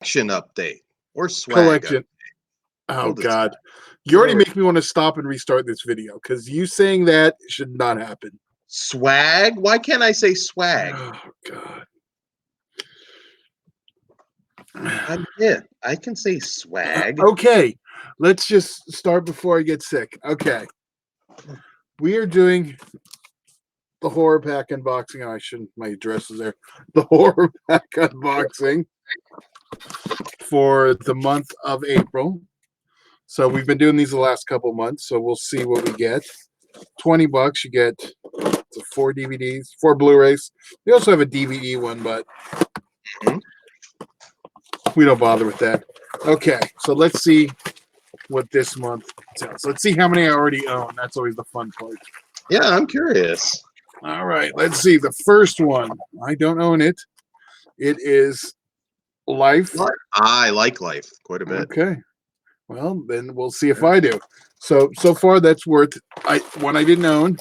Action update or swag update. Collection. Oh We'll decide. God, you already Whatever. make me want to stop and restart this video because you saying that should not happen. Swag? Why can't I say swag? Oh God. I'm it. I can say swag. Okay, let's just start before I get sick. Okay, we are doing the horror pack unboxing. Oh, I shouldn't. My address is there. The horror pack unboxing for the month of April. So we've been doing these the last couple months. So we'll see what we get. $20. You get 4 DVDs, 4 Blu-rays. We also have a DVD one, but we don't bother with that. Okay, so let's see what this month tells. Let's see how many I already own. That's always the fun part. Yeah, I'm curious. All right, let's see. The first one, I don't own it. It is Life. I like Life quite a bit. Okay. Well, then we'll see if I do. So far that's worth one I didn't own.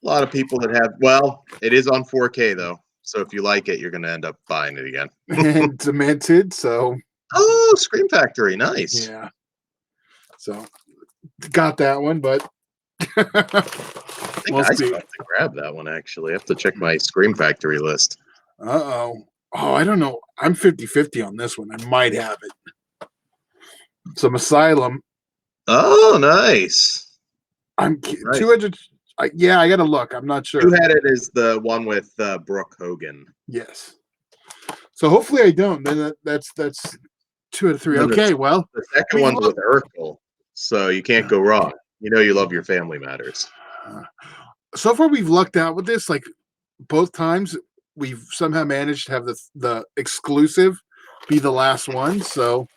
A lot of people that have, well, it is on 4K though. So if you like it, you're going to end up buying it again. And Demented, so. Oh, Scream Factory. Nice. Yeah. So got that one, but I think I still have to grab that one actually. I have to check my Scream Factory list. Oh, I don't know. I'm 50-50 on this one. I might have it. Some Asylum. Oh, nice. I'm nice. 200. Yeah, I got to look. I'm not sure. Who had it as the one with Brooke Hogan? Yes. So hopefully I don't. Then that's 2 out of 3. Okay, well. The second one's with Urkel, so you can't go wrong. You know you love your Family Matters. So far we've lucked out with this. Like both times we've somehow managed to have the exclusive be the last one. So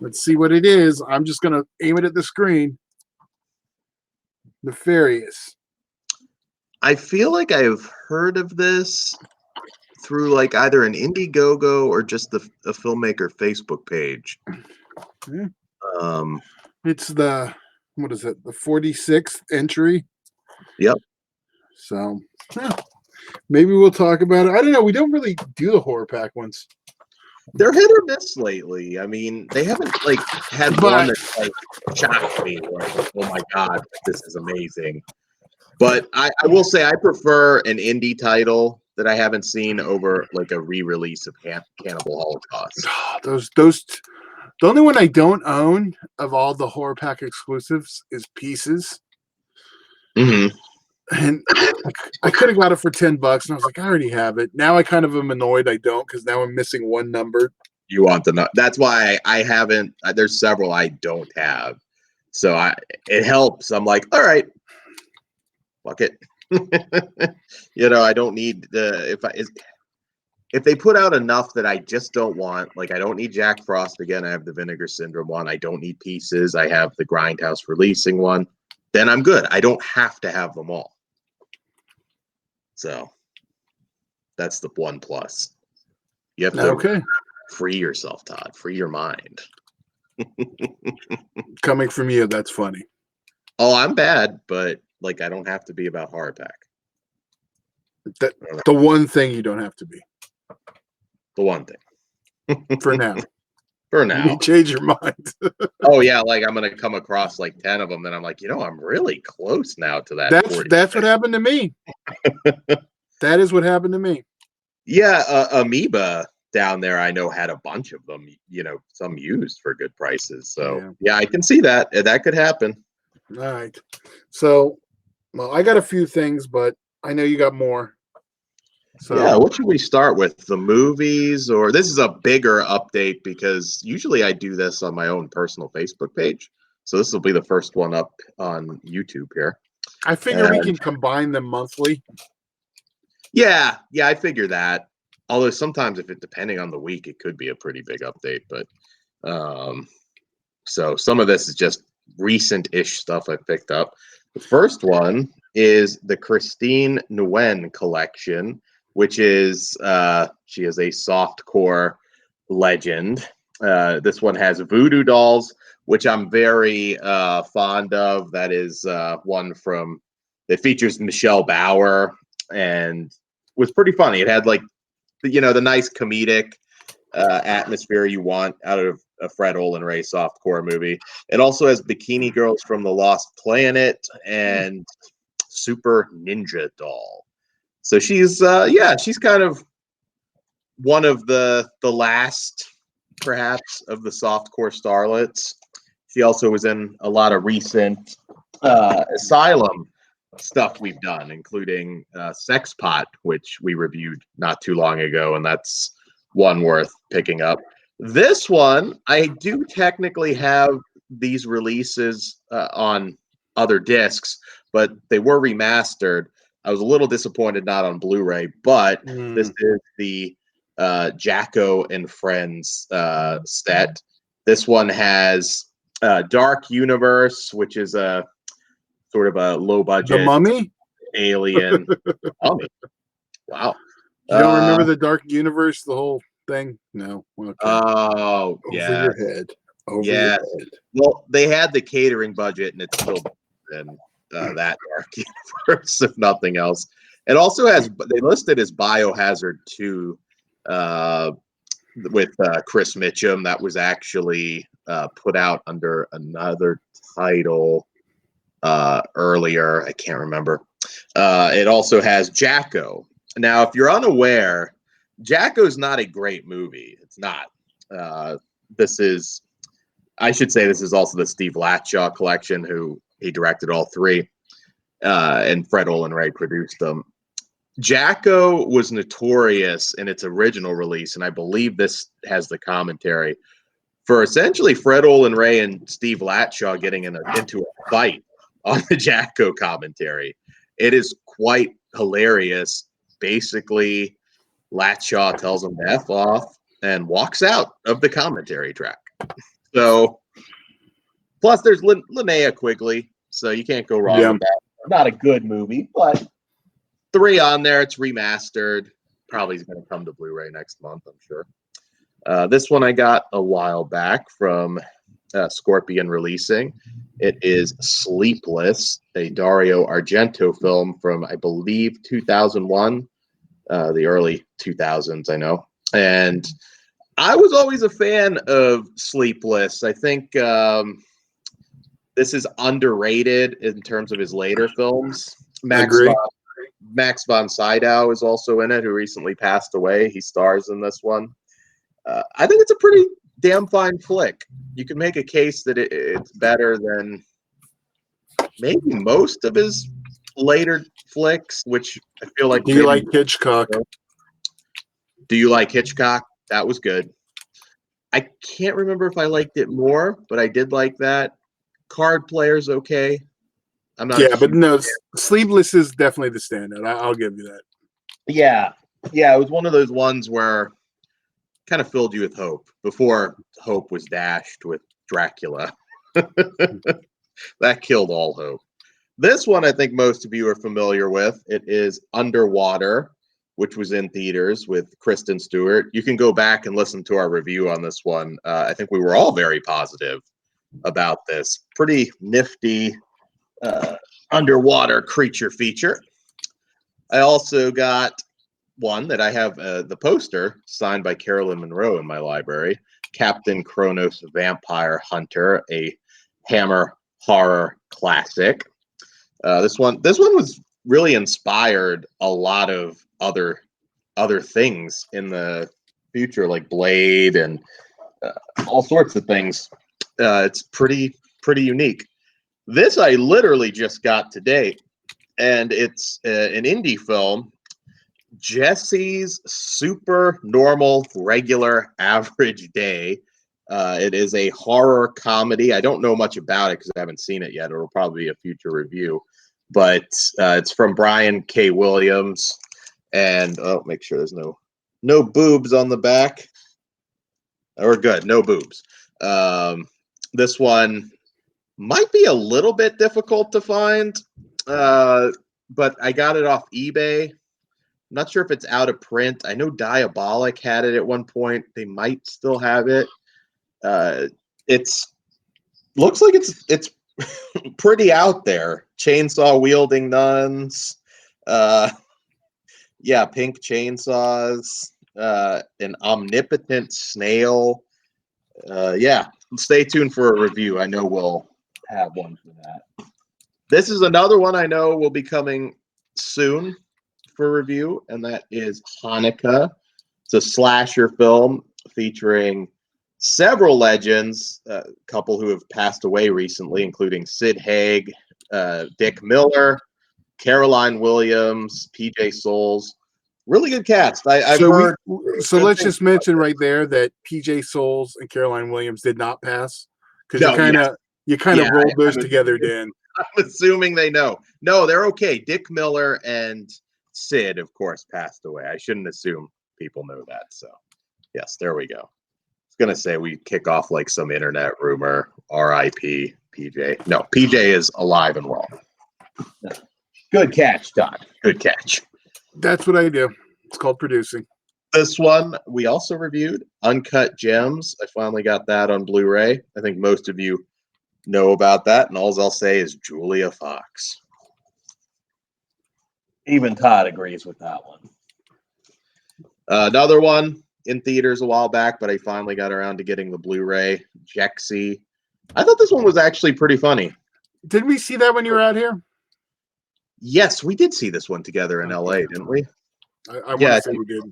let's see what it is. I'm just going to aim it at the screen. Nefarious. I feel like I've heard of this through like either an Indiegogo or just a filmmaker Facebook page. Yeah. It's the, what is it? The 46th entry. Yep. So maybe we'll talk about it. I don't know. We don't really do the horror pack ones. They're hit or miss lately. I mean, they haven't like had one that's like shocked me. Like, oh my god, this is amazing. But I will say I prefer an indie title that I haven't seen over like a re-release of Cannibal Holocaust. Those the only one I don't own of all the horror pack exclusives is Pieces. Mm-hmm. And I could have got it for $10, and I was like, I already have it. Now I kind of am annoyed I don't, because now I'm missing one number. You want the that's why I haven't. There's several I don't have, so it helps. I'm like, all right, fuck it. You know, I don't need if they put out enough that I just don't want. Like, I don't need Jack Frost again. I have the Vinegar Syndrome one. I don't need Pieces. I have the Grindhouse Releasing one. Then I'm good. I don't have to have them all. So that's the one plus. You have to free yourself, Todd. Free your mind. Coming from you, that's funny. Oh, I'm bad, but like I don't have to be about horror pack. The one thing you don't have to be. The one thing. For now. For now. You change your mind. Oh yeah, like I'm gonna come across like 10 of them, then I'm like, you know, I'm really close now to that. That's what happened to me. That is what happened to me. Yeah, Amoeba down there, I know had a bunch of them. You know, some used for good prices. So yeah, I can see that. That could happen. All right. So, well, I got a few things, but I know you got more. So yeah, what should we start with? The movies, or this is a bigger update because usually I do this on my own personal Facebook page. So this will be the first one up on YouTube here. I figure we can combine them monthly. Yeah, I figure that. Although sometimes if depending on the week, it could be a pretty big update. But so some of this is just recent-ish stuff I picked up. The first one is the Christine Nguyen collection, which is she is a softcore legend. This one has voodoo dolls, which I'm very fond of. That is one from that features Michelle Bauer and was pretty funny. It had like the nice comedic atmosphere you want out of a Fred Olen Ray softcore movie. It also has Bikini Girls from the Lost Planet and Super Ninja Doll. So she's she's kind of one of the last, perhaps, of the softcore starlets. She also was in a lot of recent Asylum stuff we've done, including Sex Pot, which we reviewed not too long ago, and that's one worth picking up. This one, I do technically have these releases on other discs, but they were remastered. I was a little disappointed not on Blu-ray, but this is the Jacko and Friends set. This one has Dark Universe, which is a sort of a low budget The Mummy alien mummy. Wow. You don't remember the Dark Universe, the whole thing? No. Okay. Oh, Over your head. Over your head. Well, they had the catering budget, and it's still in that Dark Universe, if nothing else. It also has, they listed as Biohazard 2 with Chris Mitchum. That was actually put out under another title earlier. I can't remember. It also has Jacko. Now, if you're unaware, Jacko's not a great movie. It's not. This is, I should say, this is also the Steve Latshaw collection, who he directed all three, and Fred Olen Ray produced them. Jacko was notorious in its original release, and I believe this has the commentary, for essentially Fred Olen Ray and Steve Latshaw getting into a fight on the Jacko commentary. It is quite hilarious. Basically, Latshaw tells him to F off and walks out of the commentary track. So, plus there's Linnea Quigley, so you can't go wrong with that. Not a good movie, but 3 on there. It's remastered. Probably is going to come to Blu-ray next month, I'm sure. This one I got a while back from Scorpion Releasing. It is Sleepless, a Dario Argento film from, I believe, 2001, the early 2000s, I know. And I was always a fan of Sleepless. I think this is underrated in terms of his later films. Max von Sydow is also in it, who recently passed away. He stars in this one. I think it's a pretty damn fine flick. You can make a case that it's better than maybe most of his later flicks, which I feel like. Do you like Hitchcock? Do you like Hitchcock? That was good. I can't remember if I liked it more, but I did like that. Card Player's okay. I'm not. Yeah, but no, Sleepless is definitely the standout. I'll give you that. Yeah, it was one of those ones where kind of filled you with hope before hope was dashed with Dracula. That killed all hope. This one I think most of you are familiar with. It is Underwater, which was in theaters with Kristen Stewart. You can go back and listen to our review on this one. I think we were all very positive about this. Pretty nifty underwater creature feature. I also got one that I have the poster signed by Carolyn Monroe in my library, Captain Kronos Vampire Hunter, a Hammer horror classic. This one was really inspired a lot of other things in the future, like Blade and all sorts of things. It's pretty unique. This I literally just got today, and it's an indie film, Jesse's Super Normal Regular Average Day. It is a horror comedy. I don't know much about it because I haven't seen it yet. It'll probably be a future review, but it's from Brian K. Williams, and make sure there's no boobs on the back. We're good. No boobs. This one might be a little bit difficult to find, but I got it off eBay. I'm not sure if it's out of print. I know Diabolic had it at one point. They might still have it. It's looks like it's pretty out there. Chainsaw wielding nuns. Pink chainsaws. an omnipotent snail. Yeah, stay tuned for a review. I know we'll have one for that. This is another one I know will be coming soon for review, and that is Hanukkah. It's a slasher film featuring several legends, a couple who have passed away recently, including Sid Haig, Dick Miller, Caroline Williams, PJ Souls. Really good cast. I've heard. So let's just mention right there that PJ Souls and Caroline Williams did not pass because No, you kind of rolled those together, Dan. I'm assuming they know. No, they're okay. Dick Miller and Sid, of course, passed away. I shouldn't assume people know that. So, yes, there we go. I was gonna say we kick off like some internet rumor. R.I.P. PJ. No, PJ is alive and well. Good catch, Todd. Good catch. That's what I do. It's called producing. This one we also reviewed, Uncut Gems. I finally got that on Blu-ray. I think most of you know about that, and all I'll say is Julia Fox. Even Todd agrees with that one. Another one in theaters a while back, but I finally got around to getting the Blu-ray, Jexy. I thought this one was actually pretty funny. Did we see that when you were out here? Yes, we did see this one together in LA, didn't we? I want to say we did.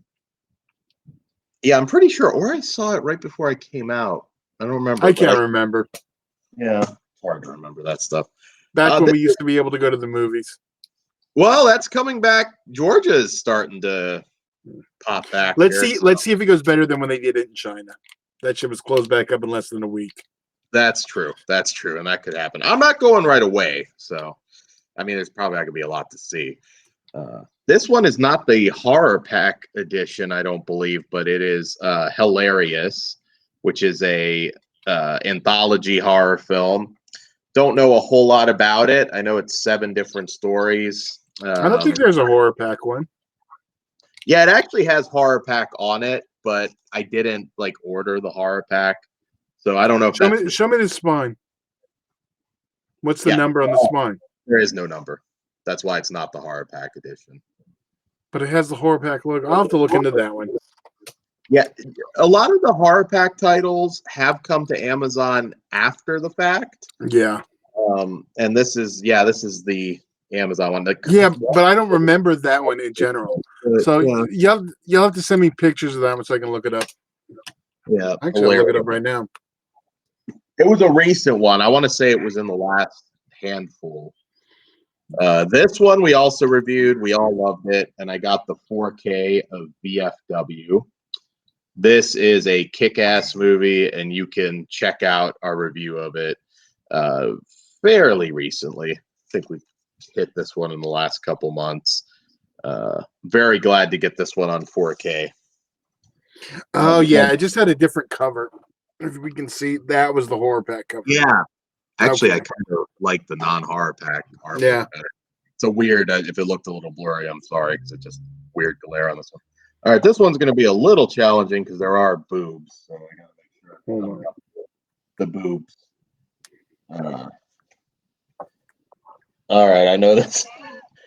Yeah, I'm pretty sure. Or I saw it right before I came out. I don't remember. I can't remember. Yeah, it's hard to remember that stuff. Back when we used to be able to go to the movies. Well, that's coming back. Georgia's starting to pop back. Let's see if it goes better than when they did it in China. That shit was closed back up in less than a week. That's true. That's true, and that could happen. I'm not going right away, so I mean, there's probably not gonna be a lot to see. This one is not the horror pack edition, I don't believe, but it is Hilarious, which is a anthology horror film. Don't know a whole lot about it. I know it's 7 different stories. I don't think there's a horror pack one. Yeah, it actually has horror pack on it, but I didn't like order the horror pack, so I don't know if show me the spine. What's the number on the spine? There is no number. That's why it's not the horror pack edition. But it has the horror pack logo. I'll have to look into that one. Yeah, a lot of the horror pack titles have come to Amazon after the fact. Yeah. And this is the Amazon one. Yeah, but I don't remember that one in general. So you'll have to send me pictures of that one so I can look it up. Yeah, actually, I'll look it up right now. It was a recent one. I want to say it was in the last handful. This one we also reviewed. We all loved it, and I got the 4K of VFW. This is a kick-ass movie, and you can check out our review of it fairly recently. I think we've hit this one in the last couple months. Very glad to get this one on 4K. Oh, yeah. I just had a different cover. If we can see, that was the horror pack cover. Yeah. Actually, I kind of like the non-horror pack. Yeah. Better. It's a weird, if it looked a little blurry, I'm sorry, because it's just weird glare on this one. All right, this one's going to be a little challenging because there are boobs. So I got to make sure I cover up the boobs. All right, I know this.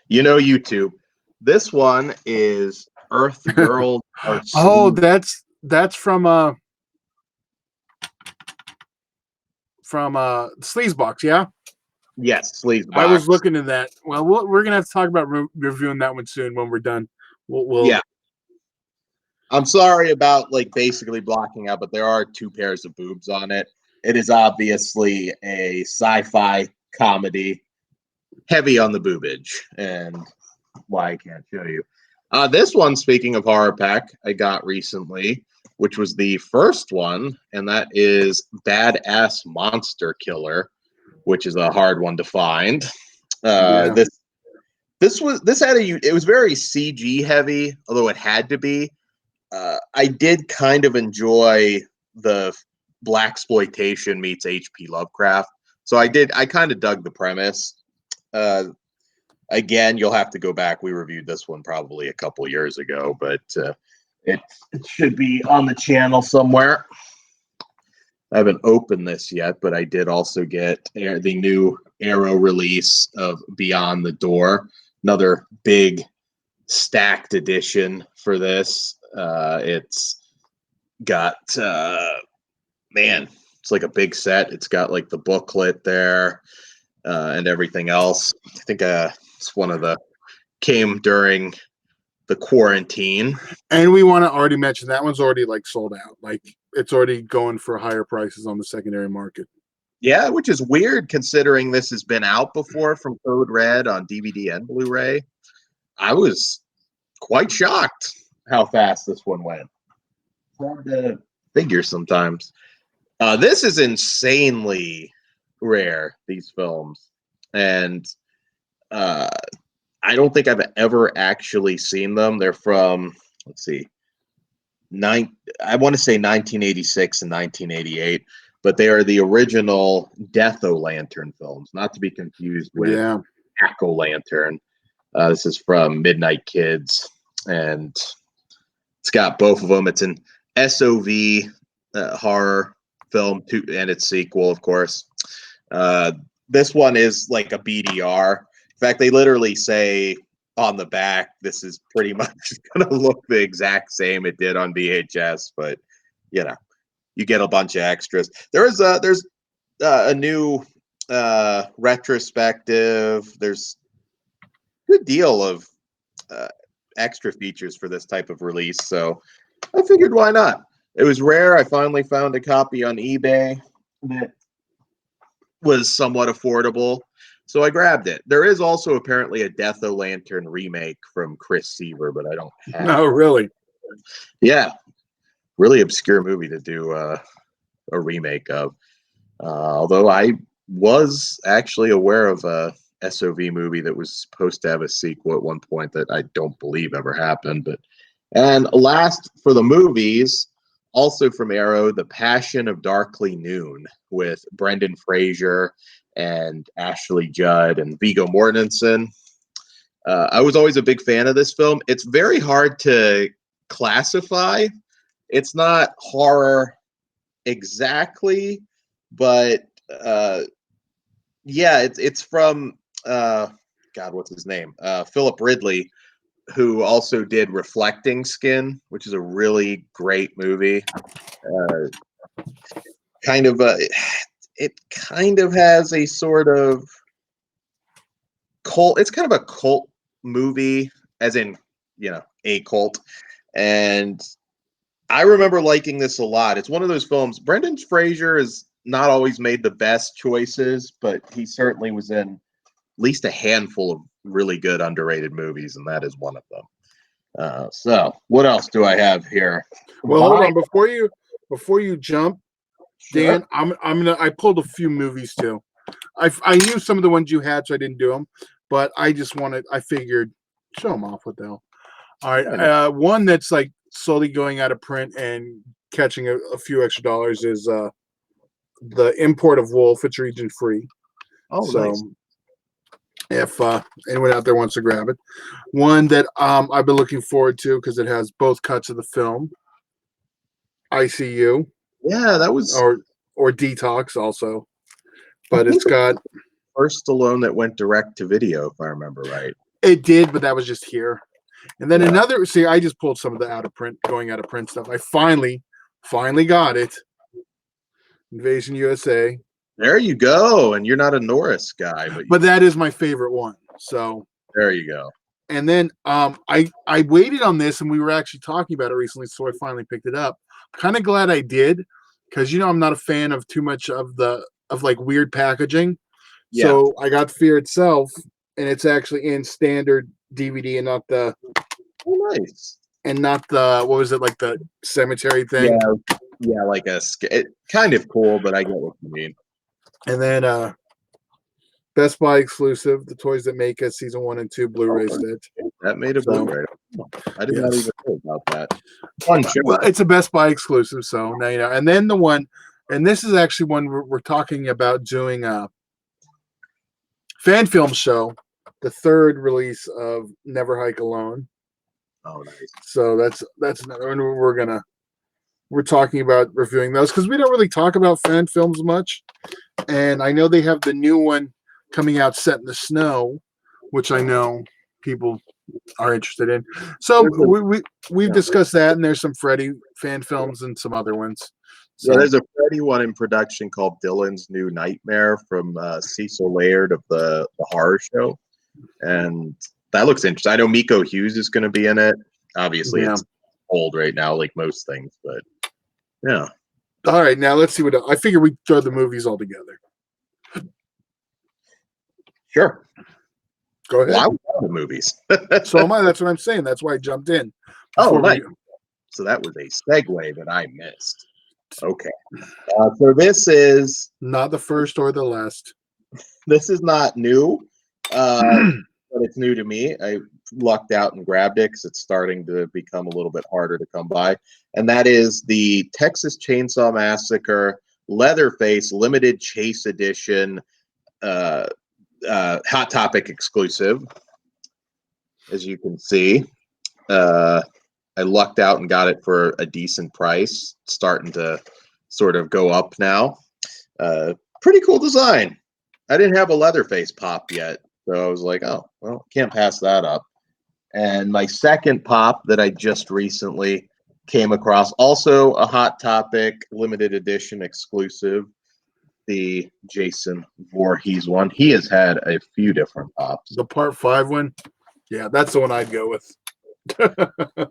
You know YouTube. This one is Earth Girls Are Oh, that's from Sleazebox, yeah? Yes, Sleazebox. I was looking at that. Well, we're going to have to talk about reviewing that one soon when we're done. We'll yeah. I'm sorry about like basically blocking out, but there are 2 pairs of boobs on it. It is obviously a sci-fi comedy, heavy on the boobage, and why I can't show you. This one, speaking of horror pack, I got recently, which was the first one, and that is Badass Monster Killer, which is a hard one to find. It was very CG heavy, although it had to be. I did kind of enjoy the blaxploitation meets H.P. Lovecraft, so I kind of dug the premise. Again, you'll have to go back. We reviewed this one probably a couple years ago, but it should be on the channel somewhere. I haven't opened this yet, but I did also get the new Arrow release of Beyond the Door, another big stacked edition for this. It's got man, it's like a big set. It's got like the booklet there and everything else. I think it's one of the came during the quarantine. And we want to already mention that one's already like sold out. Like it's already going for higher prices on the secondary market. Yeah, which is weird considering this has been out before from Code Red on DVD and Blu-ray. I was quite shocked how fast this one went. Hard to figure sometimes. This is insanely rare, these films. And I don't think I've ever actually seen them. They're from, let's see, I want to say 1986 and 1988, but they are the original Death-O-Lantern films, not to be confused with Jack-O-Lantern. This is from Midnight Kids, and it's got both of them. It's an SOV horror film, and its sequel, of course. This one is like a BDR. In fact, they literally say on the back, this is pretty much going to look the exact same it did on VHS, but you know, you get a bunch of extras. There's a new retrospective. There's a good deal of extra features for this type of release, so I figured why not. It was rare. I finally found a copy on eBay that was somewhat affordable, so I grabbed it. There is also apparently a Death-O-Lantern remake from Chris Seaver, but I don't have No, really? Yeah, really obscure movie to do a remake of. Although I was actually aware of a SOV movie that was supposed to have a sequel at one point that I don't believe ever happened. And last for the movies, also from Arrow, The Passion of Darkly Noon with Brendan Fraser and Ashley Judd and Viggo Mortensen. I was always a big fan of this film. It's very hard to classify. It's not horror exactly, but yeah, it's from God, what's his name? Philip Ridley, who also did Reflecting Skin, which is a really great movie. It kind of has a sort of cult. It's kind of a cult movie, as in, a cult. And I remember liking this a lot. It's one of those films. Brendan Fraser has not always made the best choices, but he certainly was in at least a handful of really good underrated movies, and that is one of them. So what else do I have here? Well, hold on before you jump, Dan. Sure. I pulled a few movies too. I knew some of the ones you had, so I didn't do them. But I figured show them off. What the hell? All right, one that's like slowly going out of print and catching a few extra dollars is the Import of Wolf. It's region free. Oh, so nice. If anyone out there wants to grab it, one that I've been looking forward to because it has both cuts of the film. ICU. Yeah, that was or Detox also, but it's got first Stallone that went direct to video, if I remember right. It did, but that was just here. And then another. See, I just pulled some of the going out of print stuff. I finally got it. Invasion USA. There you go. And you're not a Norris guy, but that is my favorite one. So there you go. And then I waited on this, and we were actually talking about it recently, so I finally picked it up. Kind of glad I did, because I'm not a fan of too much of like weird packaging. Yeah. So I got Fear Itself, and it's actually in standard DVD and not the nice. And not the what was it, like the cemetery thing? Yeah, like it kind of cool, but I get what you mean. And then Best Buy exclusive, The Toys That Make Us season 1 and 2 Blu-ray set. That made a Blu-ray. I did not even know about that. Fun show. Well, it's a Best Buy exclusive, so now you know. And then the one, and this is actually one we're talking about doing a fan film show, the third release of Never Hike Alone. Oh, nice. So that's another one we're talking about reviewing those because we don't really talk about fan films much. And I know they have the new one coming out, Set in the Snow, which I know people are interested in. So There's a, we've yeah. discussed that, and there's some Freddy fan films and some other ones. Yeah, So there's a Freddy one in production called Dylan's New Nightmare from Cecil Laird of the horror show, and that looks interesting. I know Miko Hughes is going to be in it. Obviously, yeah. it's old right now, like most things, but yeah, All right, now let's see what I figure we throw the movies all together. sure. Go ahead. Well, I would love the movies. So am I. That's what I'm saying. That's why I jumped in. Oh, Before nice. So that was a segue that I missed. Okay. So not the first or the last. this is not new, but it's new to me. I lucked out and grabbed it because it's starting to become a little bit harder to come by, and that is the Texas Chainsaw Massacre Leatherface Limited Chase Edition, Hot Topic exclusive. As you can see, I lucked out and got it for a decent price. It's starting to sort of go up now. Pretty cool design. I didn't have a Leatherface pop yet, so I was like, oh, well, can't pass that up. And my second pop that I just recently came across, also a Hot Topic limited edition exclusive, the Jason Voorhees one. He has had a few different pops. The Part 5 one. Yeah, that's the one I'd go with.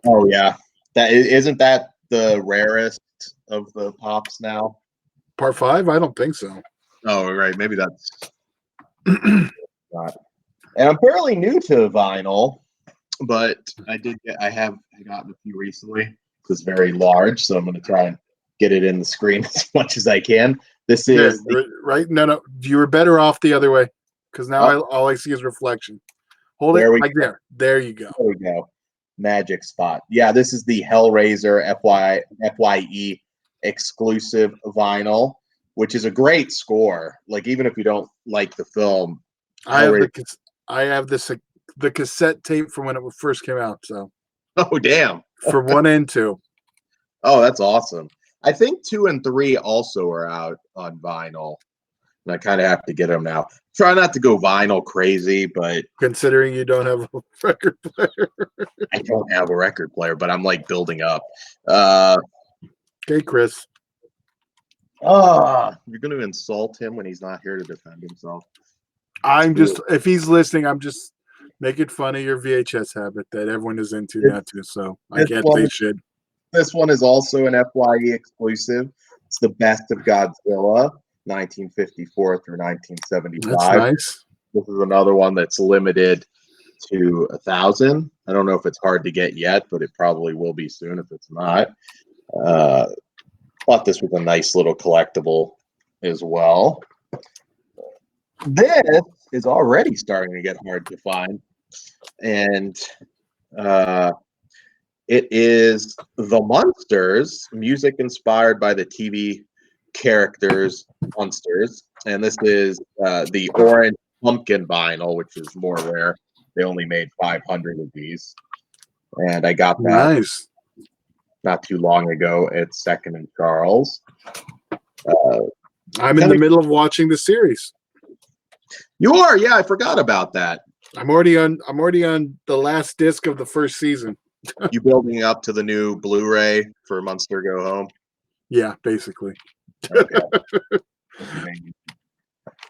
Oh yeah, isn't that the rarest of the pops now? Part 5? I don't think so. Oh right, maybe that's not. And I'm fairly new to vinyl, but I gotten a few recently. It's very large, so I'm going to try and get it in the screen as much as I can. This is right. No, you were better off the other way because now all I see is reflection. Hold it like there. There you go. There we go. Magic spot. Yeah, this is the Hellraiser FYE exclusive vinyl, which is a great score. Like even if you don't like the film, I have the cassette tape from when it first came out. So oh damn, for 1 and 2. Oh, that's awesome. I think 2 and 3 also are out on vinyl, and I kind of have to get them now. Try not to go vinyl crazy, but considering you don't have a record player, I don't have a record player, but I'm like building up. Okay, Chris. You're going to insult him when he's not here to defend himself. If he's listening, I'm just making fun of your VHS habit that everyone is into now too. So I get they should. This one is also an FYE exclusive. It's the Best of Godzilla, 1954 through 1975. That's nice. This is another one that's limited to 1,000. I don't know if it's hard to get yet, but it probably will be soon if it's not. Thought this was a nice little collectible as well. This is already starting to get hard to find, and it is The Munsters, music inspired by the TV characters Munsters, and this is the orange pumpkin vinyl, which is more rare. They only made 500 of these, and I got that not too long ago at Second and Charles. I'm in the middle of watching the series. You are, yeah. I forgot about that. I'm already on the last disc of the first season. You building up to the new Blu-ray for Munster Go Home? Yeah, basically. Okay.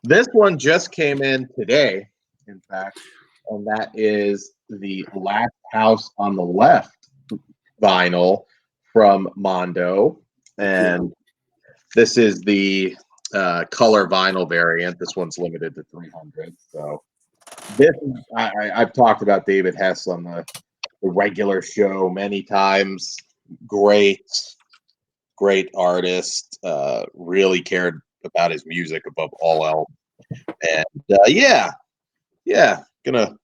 This one just came in today, in fact, and that is the Last House on the Left vinyl from Mondo, and this is the color vinyl variant. This one's limited to 300. So this I've talked about David Hess on the regular show many times. Great artist. Really cared about his music above all else. And gonna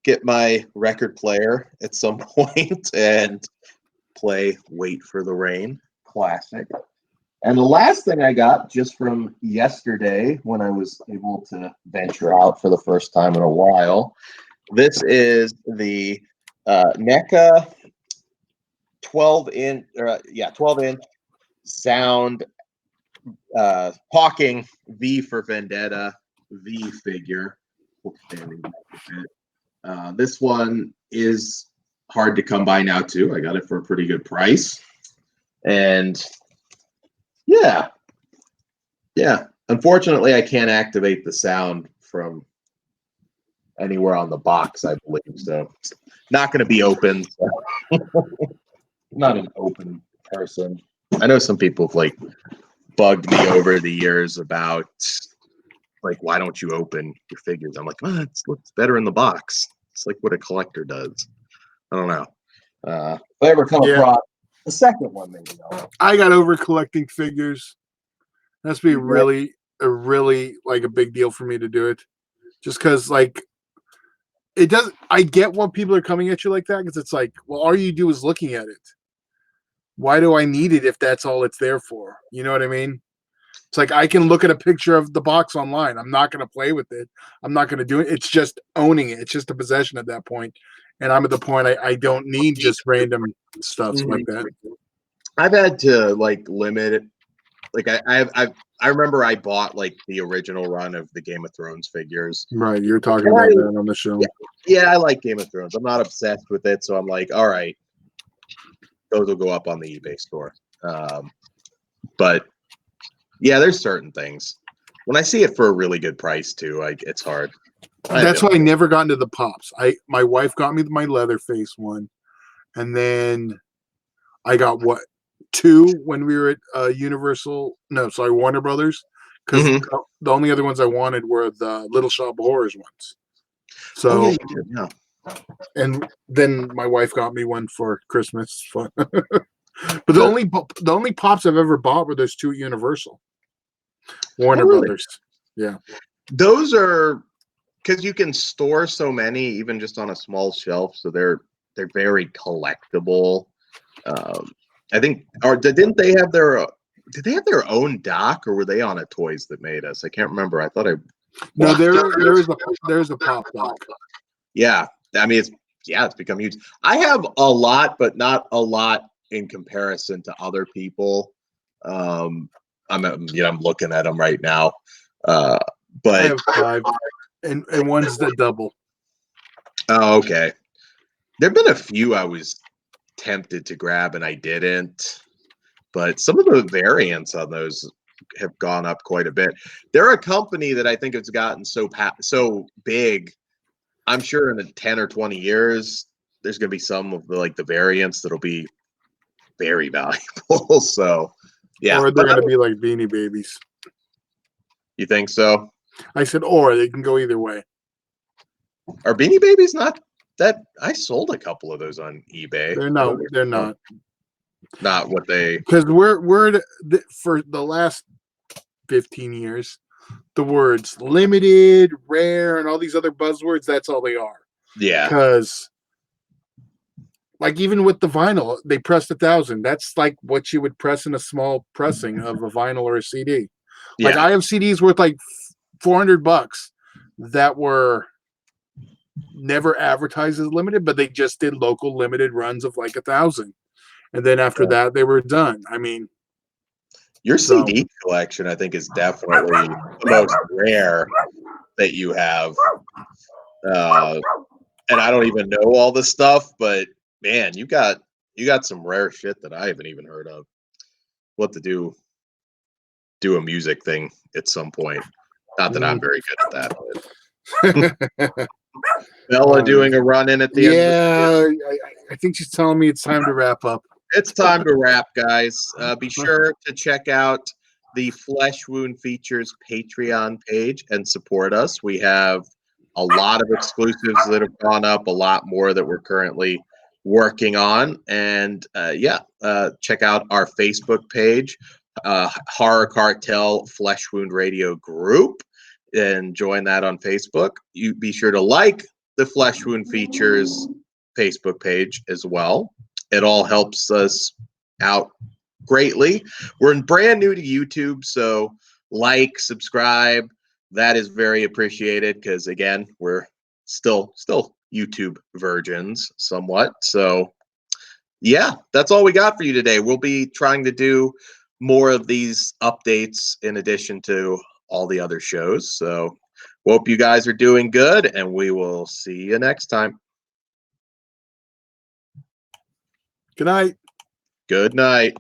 get my record player at some point and play Wait for the Rain, classic. And the last thing I got just from yesterday when I was able to venture out for the first time in a while, this is the NECA 12-inch sound Hawking V for Vendetta V figure. This one is hard to come by now too. I got it for a pretty good price, and yeah. Unfortunately, I can't activate the sound from anywhere on the box. I believe so. It's not going to be open. So. I'm not an open person. I know some people have like bugged me over the years about like, why don't you open your figures? I'm like, oh, it looks better in the box. It's like what a collector does. I don't know. If I ever come across the second one, maybe I got over collecting figures. That's be really like a big deal for me to do it, just because like it does. I get when people are coming at you like that because it's like, well, all you do is looking at it. Why do I need it if that's all it's there for? You know what I mean? It's like I can look at a picture of the box online. I'm not going to play with it. I'm not going to do it. It's just owning it. It's just a possession at that point. And I'm at the point I don't need just random stuff like that. I've had to like limit it. Like I remember I bought like the original run of the Game of Thrones figures. Right, you're talking about that on the show. Yeah, I like Game of Thrones. I'm not obsessed with it, so I'm like, all right, those will go up on the eBay store. But yeah, there's certain things. When I see it for a really good price too, like it's hard. That's why I never got into the pops. My wife got me my Leatherface one, and then I got two when we were at Warner Brothers, because the only other ones I wanted were the Little Shop of Horrors ones. So, and then my wife got me one for Christmas. But the only pops I've ever bought were those two at Universal, Warner Brothers. Yeah, those are because you can store so many even just on a small shelf, so they're very collectible. I think, or didn't they have their? Did they have their own dock, or were they on a Toys That Made Us? I can't remember. I thought I. No, there's a pop dock. Yeah, I mean it's become huge. I have a lot, but not a lot in comparison to other people. I'm looking at them right now, but I have 5, and one's the double. Oh, okay. There've been a few I was tempted to grab and I didn't, but some of the variants on those have gone up quite a bit. They're a company that I think has gotten so big. I'm sure in 10 or 20 years, there's going to be some of the variants that'll be very valuable. So, yeah. Or they're going to be like Beanie Babies. You think so? I said, or they can go either way. Are Beanie Babies not that? I sold a couple of those on eBay. They're not. Not what they. Because we're for the last 15 years, the words limited, rare, and all these other buzzwords, that's all they are. Yeah. Because like even with the vinyl, they pressed 1,000. That's like what you would press in a small pressing of a vinyl or a CD. Yeah. Like I have CDs worth like $400 that were never advertised as limited, but they just did local limited runs of like 1,000. And then after that, they were done. I mean, your CD collection, I think, is definitely the most rare that you have. And I don't even know all the stuff, but man, you got some rare shit that I haven't even heard of. What to do a music thing at some point. Not that I'm very good at that. Bella doing a run in at the end. Yeah, I think she's telling me it's time to wrap up. It's time to wrap, guys. Be sure to check out the Flesh Wound Features Patreon page and support us. We have a lot of exclusives that have gone up, a lot more that we're currently working on. And check out our Facebook page, Horror Cartel Flesh Wound Radio Group, and join that on Facebook. You be sure to like the Flesh Wound Features Facebook page as well. It all helps us out greatly. We're brand new to YouTube, so like, subscribe. That is very appreciated because, again, we're still YouTube virgins somewhat. So, yeah, that's all we got for you today. We'll be trying to do more of these updates in addition to all the other shows. So Hope you guys are doing good, and we will see you next time. Good night. Good night.